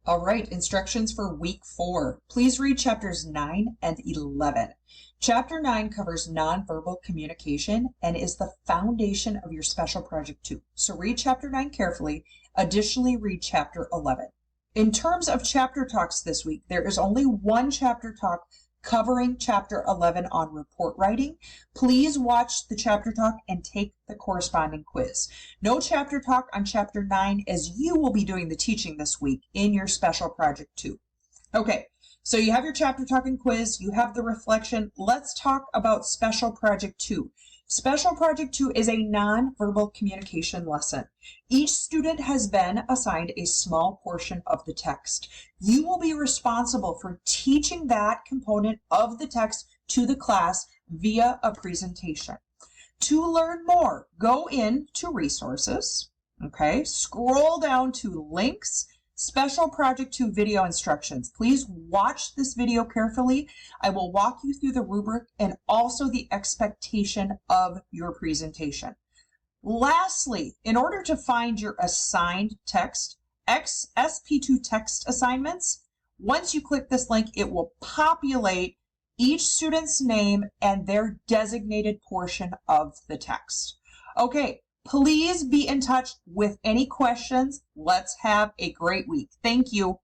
All right, instructions for week 4. Please read chapters 9 and 11. Chapter 9 covers nonverbal communication and is the foundation of your special project 2. So read chapter 9 carefully. Additionally, read chapter 11. In terms of chapter talks this week, there is only one chapter talk covering chapter 11 on report writing. Please watch the chapter talk and take the corresponding quiz. No chapter talk on chapter 9 as you will be doing the teaching this week in your special project 2. Okay, so you have your chapter talk and quiz, you have the reflection. Let's talk about special project 2. Special project 2 is a nonverbal communication lesson. Each student has been assigned a small portion of the text. You will be responsible for teaching that component of the text to the class via a presentation. To learn more, go into resources, okay, scroll down to links, special project 2 video instructions. Please watch this video carefully. I will walk you through the rubric and also the expectation of your presentation. Lastly, in order to find your assigned text, SP2 text assignments, once you click this link, it will populate each student's name and their designated portion of the text. Okay, please be in touch with any questions. Let's have a great week. Thank you.